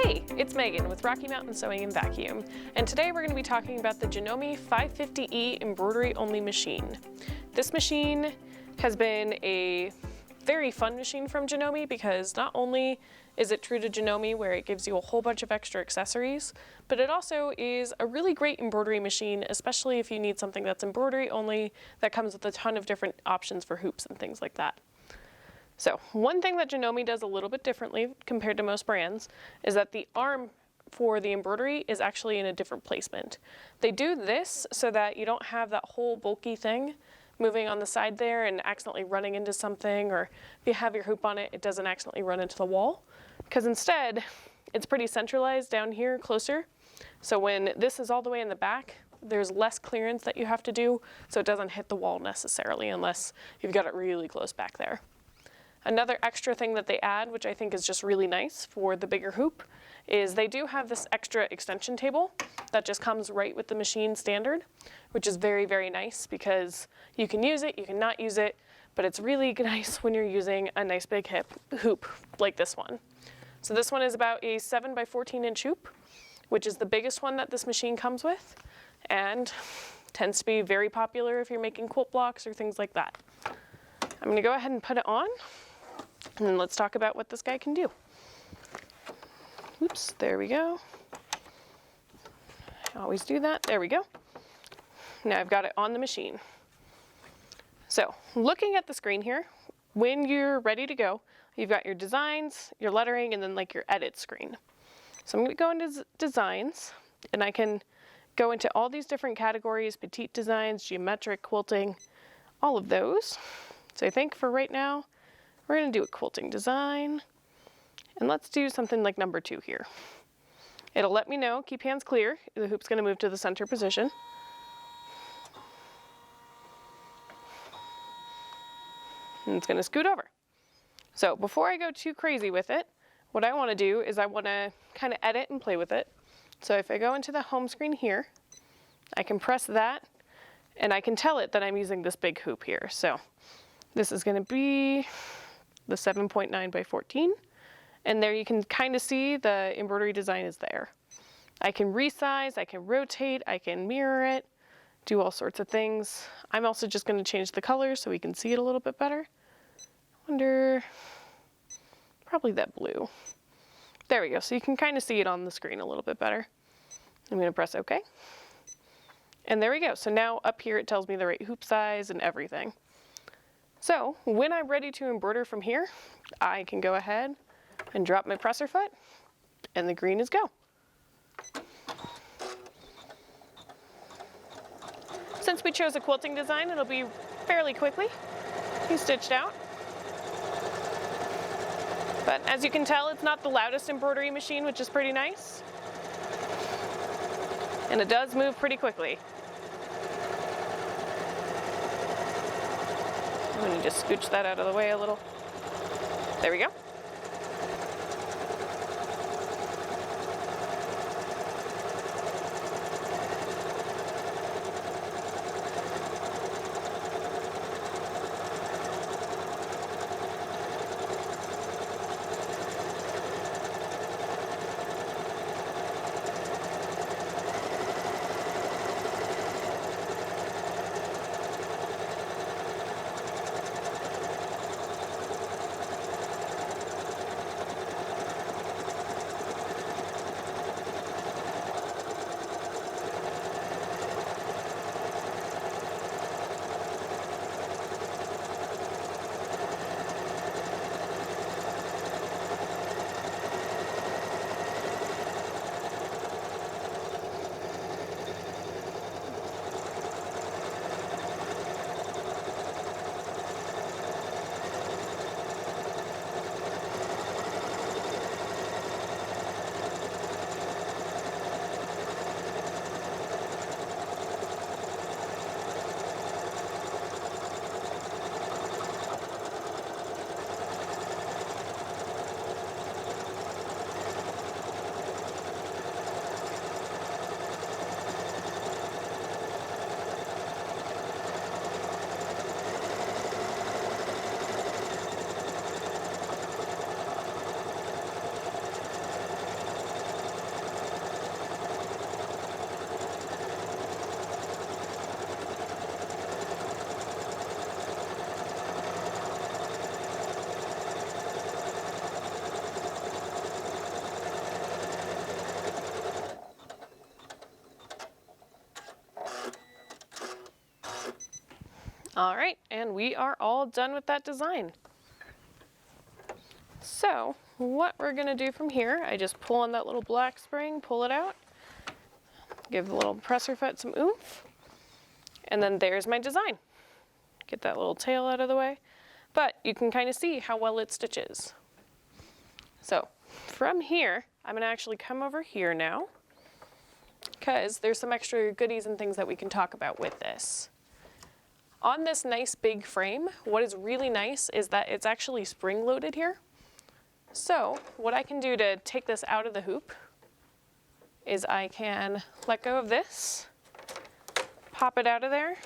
Hey, it's Megan with Rocky Mountain Sewing and Vacuum, and today we're going to be talking about the Janome 550E embroidery only machine. This machine has been a very fun machine from Janome because not only is it true to Janome where it gives you a whole bunch of extra accessories, but it also is a really great embroidery machine, especially if you need something that's embroidery only that comes with a ton of different options for hoops and things like that. So one thing that Janome does a little bit differently compared to most brands is that the arm for the embroidery is actually in a different placement. They do this so that you don't have that whole bulky thing moving on the side there and accidentally running into something, or if you have your hoop on it, it doesn't accidentally run into the wall. Because instead, it's pretty centralized down here closer. So when this is all the way in the back, there's less clearance that you have to do, so it doesn't hit the wall necessarily unless you've got it really close back there. Another extra thing that they add, which I think is just really nice for the bigger hoop, is they do have this extra extension table that just comes right with the machine standard, which is very, very nice because you can use it, you can not use it, but it's really nice when you're using a nice big hoop like this one. So this one is about a 7 by 14 inch hoop, which is the biggest one that this machine comes with, and tends to be very popular if you're making quilt blocks or things like that. I'm gonna go ahead and put it on, and then let's talk about what this guy can do. Oops, there we go. I always do that, there we go. Now I've got it on the machine. So looking at the screen here, when you're ready to go, you've got your designs, your lettering, and then like your edit screen. So I'm gonna go into designs, and I can go into all these different categories: petite designs, geometric, quilting, all of those. So I think for right now, we're gonna do a quilting design, and let's do something like number 2 here. It'll let me know, keep hands clear, the hoop's gonna move to the center position. And it's gonna scoot over. So before I go too crazy with it, what I wanna do is I wanna kinda edit and play with it. So if I go into the home screen here, I can press that, and I can tell it that I'm using this big hoop here. So this is gonna be the 7.9 by 14. And there you can kind of see the embroidery design is there. I can resize, I can rotate, I can mirror it, do all sorts of things. I'm also just gonna change the color so we can see it a little bit better. I wonder, probably that blue. There we go, so you can kind of see it on the screen a little bit better. I'm gonna press OK. And there we go, so now up here it tells me the right hoop size and everything. So when I'm ready to embroider from here, I can go ahead and drop my presser foot, and the green is go. Since we chose a quilting design, it'll be fairly quickly stitched out. But as you can tell, it's not the loudest embroidery machine, which is pretty nice. And it does move pretty quickly. I'm going to just scooch that out of the way a little. There we go. All right, and we are all done with that design. So what we're gonna do from here, I just pull on that little black spring, pull it out, give the little presser foot some oomph, and then there's my design. Get that little tail out of the way, but you can kind of see how well it stitches. So from here, I'm gonna actually come over here now, because there's some extra goodies and things that we can talk about with this. On this nice big frame, what is really nice is that it's actually spring-loaded here. So what I can do to take this out of the hoop is I can let go of this, pop it out of there,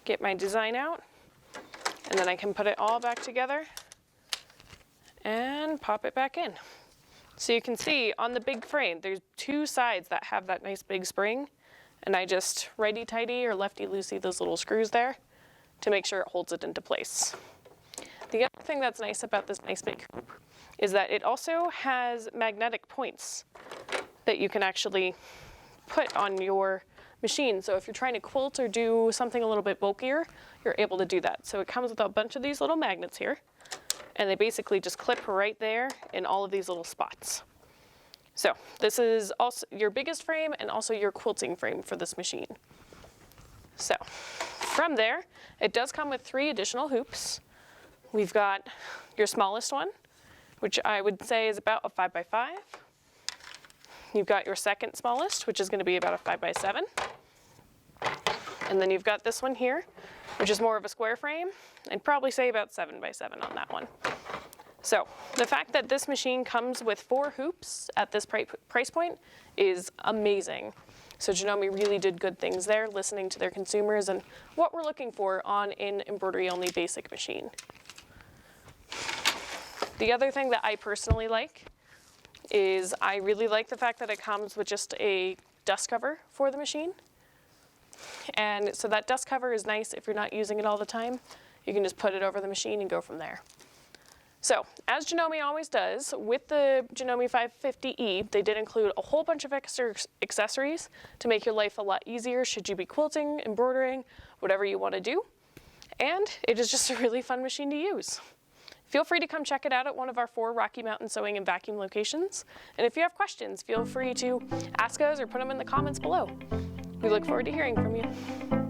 get my design out, and then I can put it all back together and pop it back in. So you can see on the big frame, there's two sides that have that nice big spring, and I just righty-tighty or lefty-loosey those little screws there to make sure it holds it into place. The other thing that's nice about this nice big hoop is that it also has magnetic points that you can actually put on your machine. So if you're trying to quilt or do something a little bit bulkier, you're able to do that. So it comes with a bunch of these little magnets here, and they basically just clip right there in all of these little spots. So this is also your biggest frame and also your quilting frame for this machine. So from there, it does come with 3 additional hoops. We've got your smallest one, which I would say is about a 5x5. You've got your second smallest, which is going to be about a 5x7. And then you've got this one here, which is more of a square frame, and probably say about 7x7 on that one. So the fact that this machine comes with 4 hoops at this price point is amazing. So Janome really did good things there, listening to their consumers and what we're looking for on an embroidery-only basic machine. The other thing that I personally like is I really like the fact that it comes with just a dust cover for the machine. And so that dust cover is nice if you're not using it all the time. You can just put it over the machine and go from there. So, as Janome always does, with the Janome 550E, they did include a whole bunch of extra accessories to make your life a lot easier should you be quilting, embroidering, whatever you want to do. And it is just a really fun machine to use. Feel free to come check it out at one of our 4 Rocky Mountain Sewing and Vacuum locations. And if you have questions, feel free to ask us or put them in the comments below. We look forward to hearing from you.